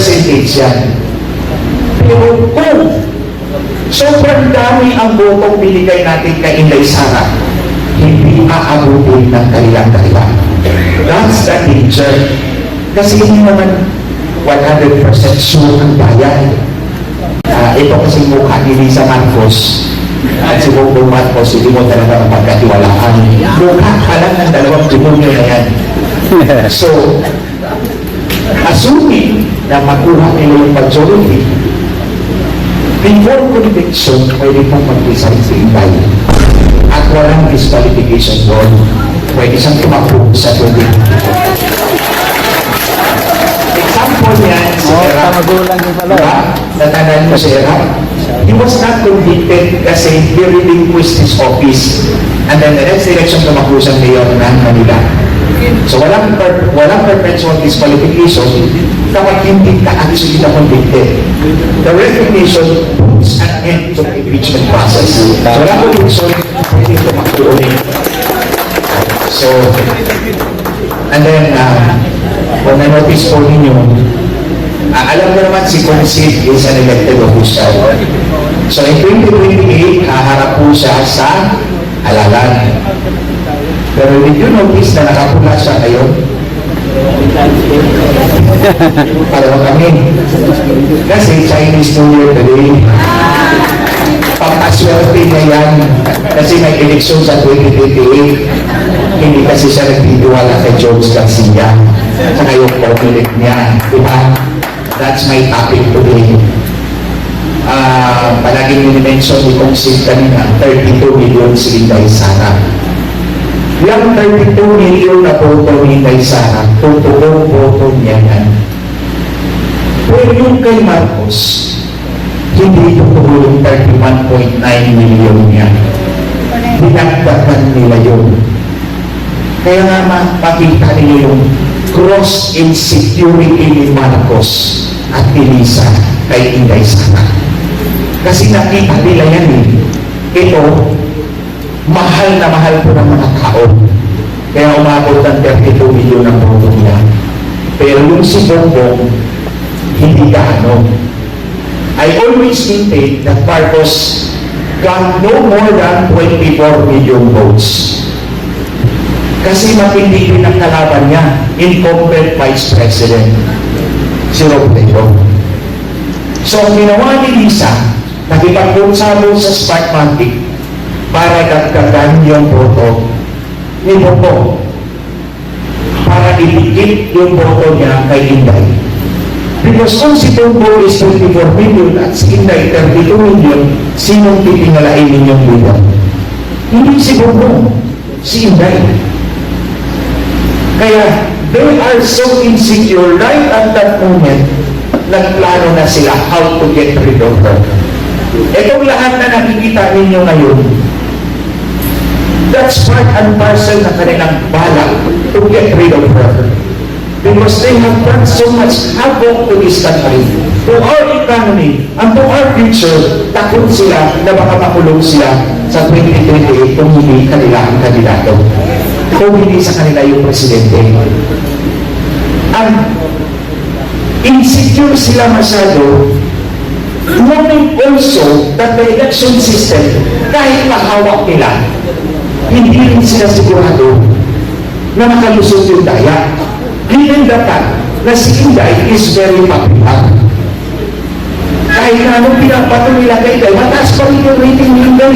percentage yan. Pero kung sobrang dami ang botong binigay natin kay Inday Sara, hindi aabutin ng kailang-kailang. That's the danger. Kasi hindi naman 100% sure ang bayan. Ito kasi mukha ni Lisa Marcos at si Bongbong Marcos, hindi mo talaga mapagkatiwalaan. Mukha ka lang ng dalawang demonyo na yan. So, assuming na makuha nila yung majority, before conviction, pwede pong mag-resign si Inday. At walang disqualification doon. Pwede siyang tumakbo sa 20. Example yan, si Erap. Magulang din pala. Diba? Natandaan mo si Erap? He was not convicted kasi he relinquished his office. And then the next election, tumakbo siyang mayor ng Manila. So walang perpetual disqualification kapag hindi ka actually na convicted. The resignation puts an end to the impeachment process. So walang conviction, pwede tumakbo ulit. So, and then, kung na-notice po ninyo, alam mo naman si Consid is an elected official. So in 2028, haharap po siya sa halalan. Pero did you notice na nakapula siya ngayon? Para kami. Kasi Chinese New Year today. Pampaswerte niya yan. Kasi may eleksyon sa 2028. Hindi kasi siya nagtitiwala kay George Garcia. Saka yung corporate niya. Diba? That's my topic today. Palaging minimension ni Kong Sid kanina, 32 million si Inday Sara. Yung 32 million na boto ni Inday Sara, totoong boto niya yan. Pero yung kay Marcos, hindi totoo yung 31.9 million niya. Dinagdagan nila yun. Kaya nga makita niyo yung cross insecurity ni Marcos at Elisa kay Inday Sara. Kasi nakita nila yan eh. Ito, mahal na mahal po ng mga tao. Kaya umabot ng 32 milyon ang boto niya. Pero yung si Bongbong, hindi gaano. I always maintain that Marcos got no more than 24 million votes. Kasi matindi din ang kalaban niya, incumbent Vice President, si Robredo. So, ang ginawa ni Lisa, nakipagpunsabog sa Sparkmatic para dagdagan yung boto ni Bongbong, para idikit yung boto niya kay Inday. Because kung si Bongbong is 24 million at si Inday 32 million, sinong titingalain ninyong leader? Hindi si Bongbong, si Inday. Kaya, they are so insecure right at that moment, nagplano na sila how to get rid of her. Itong lahat na nakikita ninyo ngayon, that's part and parcel na kanilang balak to get rid of her. Because they have done so much havoc to this country, to our economy, and to our future. Takot sila na baka makulong sila sa 2028 kung hindi kanila ang kandidato. Kung hindi sa kanila yung presidente. And insecure sila masyado, knowing also that the election system, kahit mahawak nila, hindi rin sila sigurado na makalusot yung daya. Given the fact na si Inday is very popular. Kahit na anong pinapato nila kay Inday, mataas pa rin yung rating ni Inday.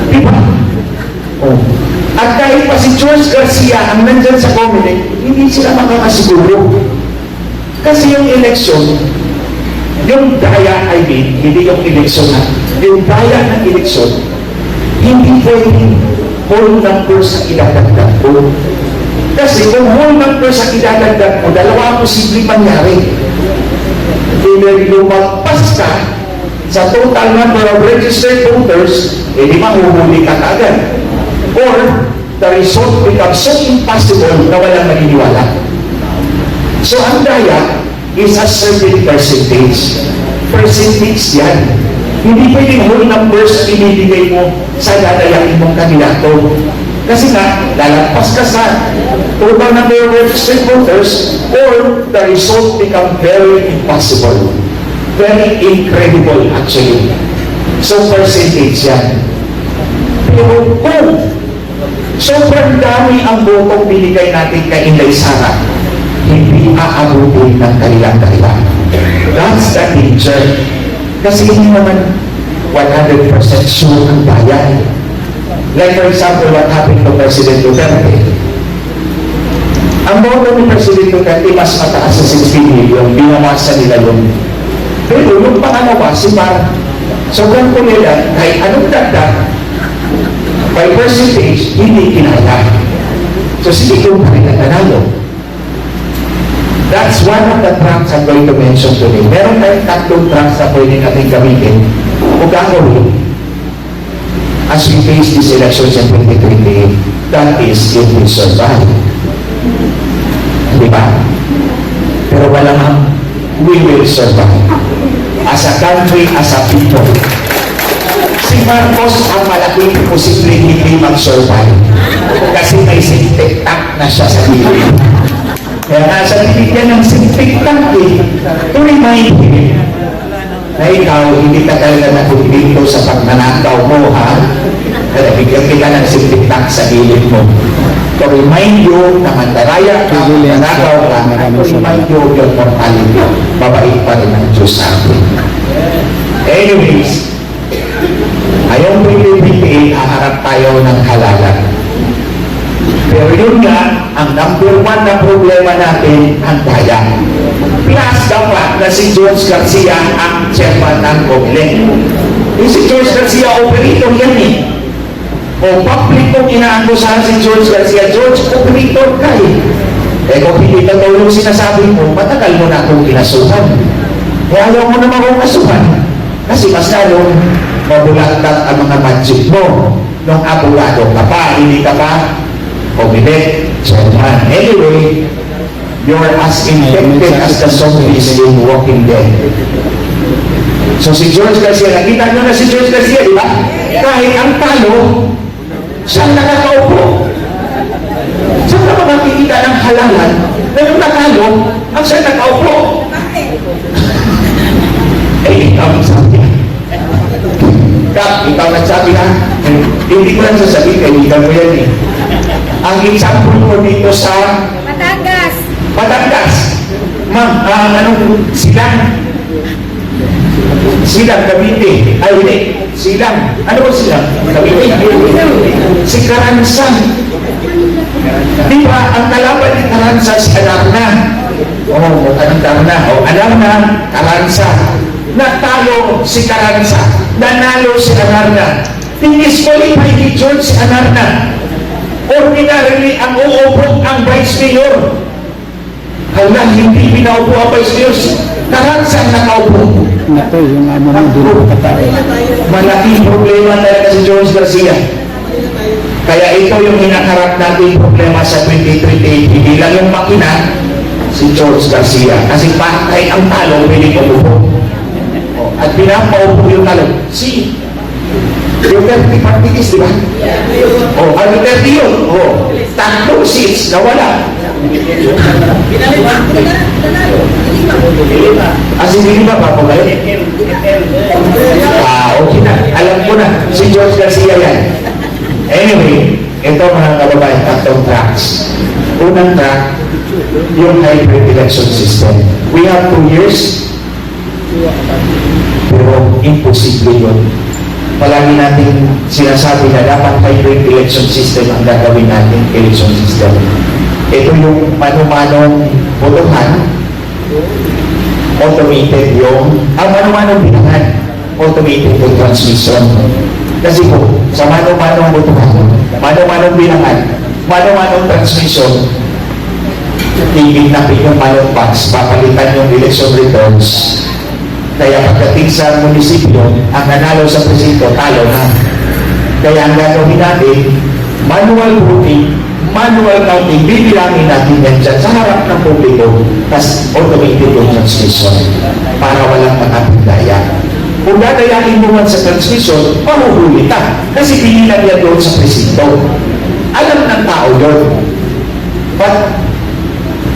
Diba? Oh. At kahit pa si George Garcia ang nandyan sa Comelec, hindi sila makakasiguro. Kasi yung eleksyon, yung daya, hindi yung eleksyon na, yung daya ng eleksyon, hindi pwedeng whole number sa idadagdag ko. Kasi kung whole number sa idadagdag ko, dalawa ang posibleng mangyari. Either lumagpas ka sa total number of registered voters, di mahuhuli ka agad. Or the result becomes so impossible na walang maniniwala. So ang daya is a certain percentage. Percentage yan. Hindi pwedeng whole numbers na ibibigay mo sa dadayain mong kandidato. Kasi nga, lalagpas ka sa total number of registered voters or the result become very impossible. Very incredible actually. So percentage yan. Pero kung sobrang dami ang botong binigay natin kay Inday Sara, hindi aabutin ng kailang-kailang. That's the danger. Kasi hindi naman 100% sure ang bayan. Like for example, what happened to President Duterte. Ang boto ni President Duterte mas mataas sa 16 million, binamasa nila yun. Pero yung pangalawa, si Mar, sobrang kulilan, kahit anong dagdag, by percentage, hindi kinaya. So sige kung pa rin ang nanalo. That's one of the tracks I'm going to mention today. Meron tayong tatlong tracks na pwede natin gamitin kung gagawin as we face these elections in 2028. That is if we survive. Di ba? Pero wala nga, we will survive. As a country, as a people. Si Marcos ang malaking posibleng hindi mag-survive. Kasi may sintik-tak na siya sa gilid. Kaya nasa bibigyan ng sintik-tak to remind him na ikaw, hindi ka talaga nakumpito sa pagnanakaw mo, ha? Kaya bigyan kita ng sintik-tak sa gilid mo. To remind you na mandaraya ka, nanakaw ka, to remind you of your mortality. Mabait pa rin ang Diyos sa atin. Anyways, ngayong 2028, haharap tayo ng halalan. Pero yun nga, ang number one na problema natin, ang daya. Plus dapat na si George Garcia ang chairman ng COMELEC. Yung si George Garcia, operator yan eh. O public kong inaakusahan si George Garcia, George, operator ka eh. Eh kung hindi totoo yung sinasabi mo, matagal mo na akong kinasuhan. Kaya ayaw mo naman akong kasuhan. Kasi mas lalong mabulagdag ang mga magic mo. Nung abogado ka pa, hindi ka pa COMELEC chairman. Anyway, you're as infected as the zombies in Walking Dead. So si George Garcia, nakita nyo na si George Garcia, di ba? Kahit ang talo, siyang nakakaupo. Saan ka ba makikita ng halalan na yung natalo, ang siyang nakaupo? Eh, ikaw nagsabi na. Kap, ikaw nagsabi na. Hindi ko lang sasabihin, kaibigan mo yan eh. Ang example ko dito sa Batangas. Batangas. Ma'am, anong silang? Silang, Cavite. Ay, hindi. Silang. Ano ba silang? Cavite. Si Caranza. Di ba, ang kalaban ni Caranza si Alarna. Anong Alarna? Alarna, Caranza. Natalo si Caranza. Nanalo si Alarna. Dinisqualify ni George si Alarna. Ordinarily, ang uupo ang vice mayor. Hala, hindi pinaupo ang vice mayor. Caranza ang nakaupo. Ito yung ano ng duro katao. Malaking problema talaga si George Garcia. Kaya ito yung hinaharap natin problema sa 2028. Hindi lang yung makina, si George Garcia. Kasi patay ang talo, pwede umupo. At pinapaupo yung talo. Si Duterte Parties, di ba? Ang Duterte yun. Tatlong seats na wala. As in, hindi ba pa kayo? Okay na. Alam ko na, si George Garcia yan. Anyway, ito mga kababayan, tatlong tracks. Unang track, yung hybrid election system. We have 2 years, pero imposible yun. Palagi natin sinasabi na dapat hybrid election system ang gagawin natin election system. Ito yung mano-manong botohan, automated yung, ang mano-manong bilangan, automated yung transmission. Kasi po, sa mano-manong botohan, mano-manong bilangan, mano-manong transmission, tigil-napin yung ballot box, papalitan yung election returns. Kaya pagdating sa munisipyo, ang nanalo sa presinto, talo na. Kaya ang gagawin natin, manual voting, manual counting, bibilangin natin yan dyan sa harap ng publiko, tas automated yung transmission para walang makapagdaya. Kung dadayain mo man sa transmission, mahuhuli ka. Kasi pinilan yan doon sa presinto. Alam ng tao yun. But,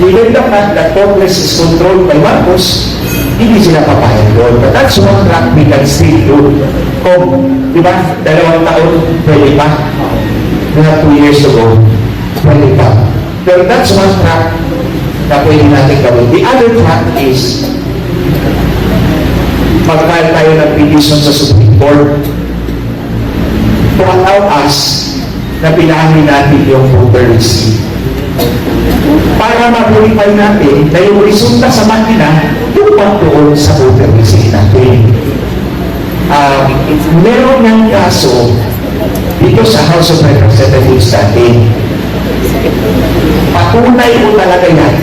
given the fact that Congress is controlled by Marcos, hindi sila papayag doon. But that's one track we can still do. Kung, di ba, 2 taon, pwede pa. We have 2 years to go. Pwede pa. Pero that's one track na pwede natin gawin. The other track is mag-file tayo ng petition sa Supreme Court to allow us na pinahamin natin yung voter receipt. Para ma-verify natin na yung resulta sa makina tumpang doon sa voter receipt natin. Meron ng kaso dito sa House of Representatives natin. Patunay mo talaga yan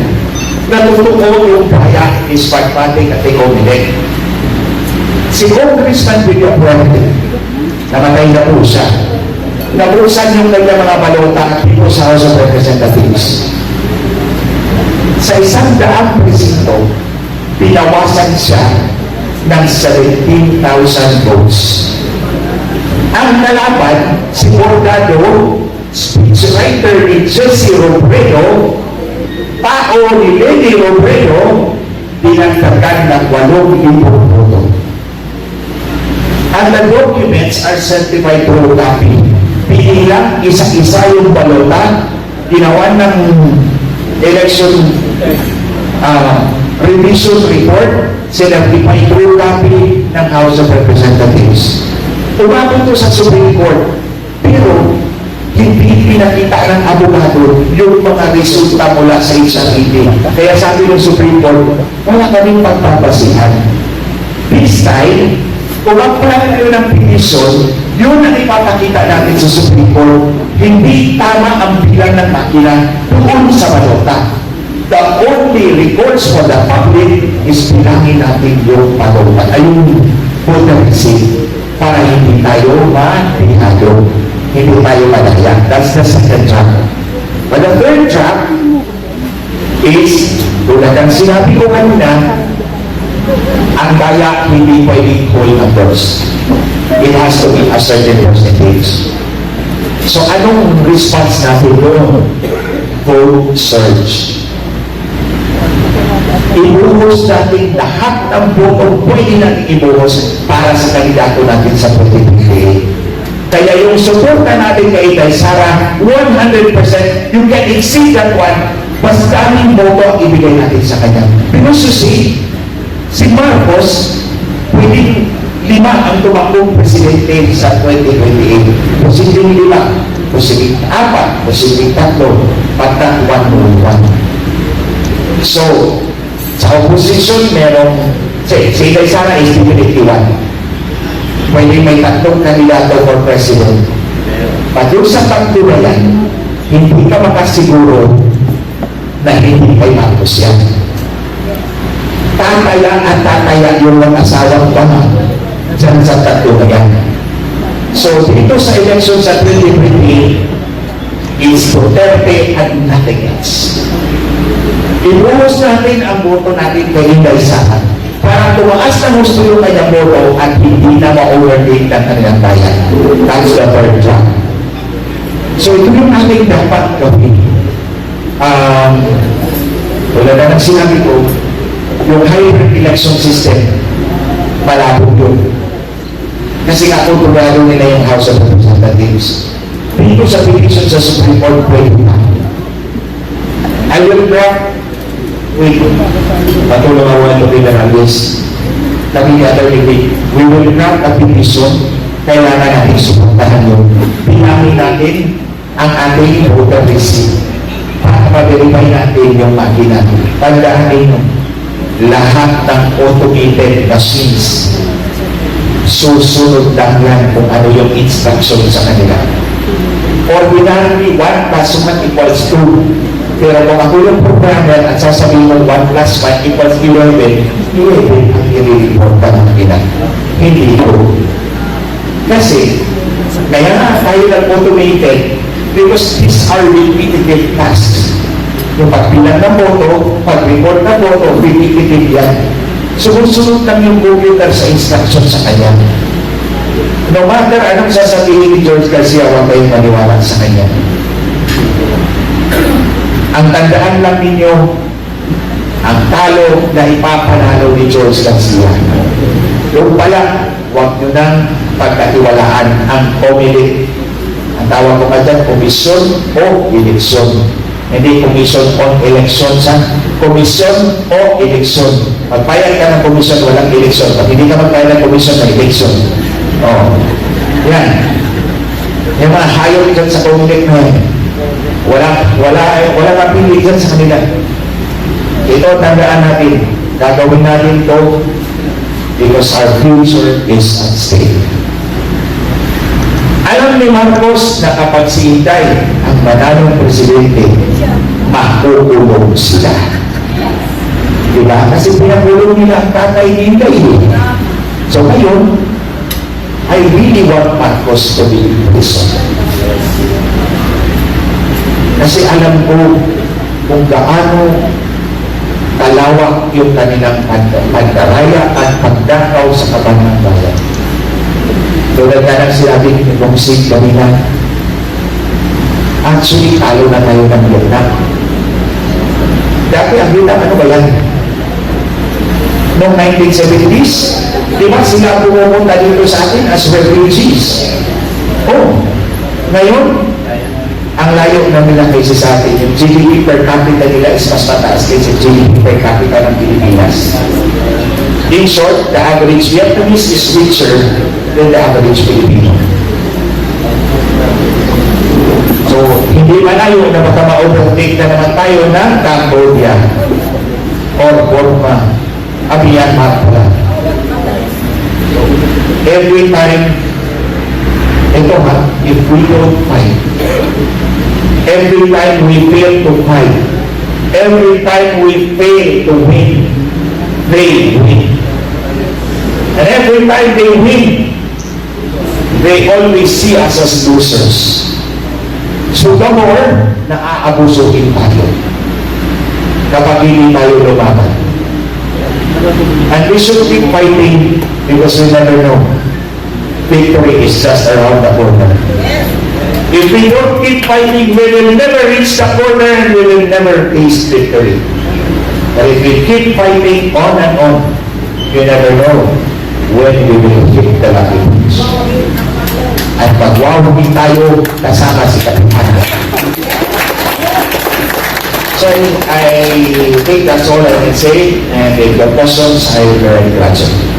na totoo yung kaya is pagpating at ikominek. Si Congressman Villapuerte, namatay na po siya. Nabusan yung kanyang mga balota dito sa House of Representatives. Sa 100 presinto, pinawasan siya ng 17,000 votes. Ang nalaban, si Bordado, speechwriter ni Jesse Robredo, tao ni Lady Robredo, dinagdagan ng 8,000 voto. And the documents are certified through copy. Pinilang isa-isa yung balota, ginawa ng election revision report, certified through copy ng House of Representatives. Umabot ito sa Supreme Court, pero hindi pinakita ng abogado yung mga resulta mula sa HRD. Kaya sabi ng Supreme Court, wala kaming pagpapasihan. This time, kung magpala kayo ng petition, yun ang ipapakita natin sa Supreme Court. Hindi tama ang bilang ng makina doon sa balota. The only recourse for the public is bilangin natin yung balota, ay yung voter receipt, para hindi tayo matihado, hindi tayo madaya. That's the second track. But the third track is, tulad ng sinabi ko kanina, ang daya hindi pwedeng whole numbers. It has to be a certain percentage. So anong response natin doon? Vote surge. Ibuhos natin lahat ng boto pwede natin ibuhos para sa kandidato natin sa 2028. Kaya yung suporta natin kay Inday Sara, 100%, you can exceed that one, mas daming boto ang ibigay natin sa kanya. Because you see, si Marcos, pwedeng 5 ang tumakbong presidente sa 2028. Posibleng 5, posibleng 4, posibleng 3, patat 1-1. So, sa opposition, merong, si Inday Sara is definitely 1. Pwede may 3 kandidato for president. But yung sa 3 na yan, hindi ka makasiguro na hindi kay Marcos yan. Tataya at tataya yung mga asawang pama dyan sa 3 na yan. So, dito sa election sa 2028, is Duterte and nothing else. Ibuhos natin ang boto natin kay Inday Sara para tumaas na gusto yung kanyang boto at hindi na ma-overtake ng kanilang bayan. That's the third track. So, ito yung ating dapat gawin. Wala na nang sinabi ko, yung hybrid election system, malabo yun. Kasi kakontrolado nila yung House of Representatives. Dito sa petition sa Supreme Court, pwede na. I will draft, patulong ako ng Lupita Rangis, sabi ni Atty. Vic, we will draft a petition, kailangan natin suportahan yun. Pinami natin ang ating voter receipt para ma-verify natin yung makina. Tandaan ninyo, lahat ng automated machines susunod lang yan kung ano yung instruction sa kanila. Ordinarily, 1 plus 1 equals 2. Pero kung ako yung programmer at sasabihin mo 1 plus 1 equals 11, 11 ang i-report ka ng kanila. Hindi ko. Kasi, kaya nga tayo automated because these are repetitive tasks. Yung pagbilang ng boto, pag-report ng boto, repetitive yan. Sunod-sunod lang yung computer sa instruction sa kanya. No matter anong sasabihin ni George Garcia, huwag kayong maniwala sa kanya. Ang tandaan lang ninyo, ang talo na ipapanalo ni George Garcia. Yung pala, huwag nyo nang pagkatiwalaan ang COMELEC. Ang tawag ko ka dyan, komisyon o eleksyon. Hindi commission on elections, ha? Komisyon o eleksyon. Magbayad ka ng komisyon, walang eleksyon. Pag hindi ka magbayad ng komisyon, may eleksyon. Oh. Yan. Yung mga hayop dyan sa COMELEC na yan. Wala kapili dyan sa kanila. Ito, tandaan natin. Gagawin natin ito because our future is at stake. Alam ni Marcos na kapag si Inday ang mananong presidente, makukulong sila. Diba? Kasi pinakulong nila ang tatay ni Inday. So ngayon, I really want Marcos to be in prison. Kasi alam ko kung gaano kalawak yung kanilang pagdaraya at pagdakaw sa kaban ng bayan. Tulad na lang sinabi ni Bong Sig kanina, actually, talo na tayo ng Vietnam. Dati ang Vietnam, ano ba yan? Noong 1970s, di ba sila pumunta dito sa atin as refugees? Oh, ngayon, ang layo na nila kaysa sa atin, yung GDP per capita nila is mas mataas kaysa GDP per capita ng Pilipinas. In short, the average Vietnamese is richer than the average Filipino. So, hindi malayo na baka ma-overtake na naman tayo ng Cambodia or Burma, Myanmar pala. Every time, ito ha, if we don't fight, every time we fail to fight, every time we fail to win, they win. And every time they win, they always see us as losers. So the more naaabusuin tayo kapag hindi tayo lumaban. And we should keep fighting because we never know. Victory is just around the corner. If we don't keep fighting, we will never reach the corner and we will never taste victory. But if we keep fighting on and on, you never know when we will hit the lucky punch. At pag wawagi tayo, kasama si Kapitan. So I think that's all I can say, and if the questions, I will very grateful.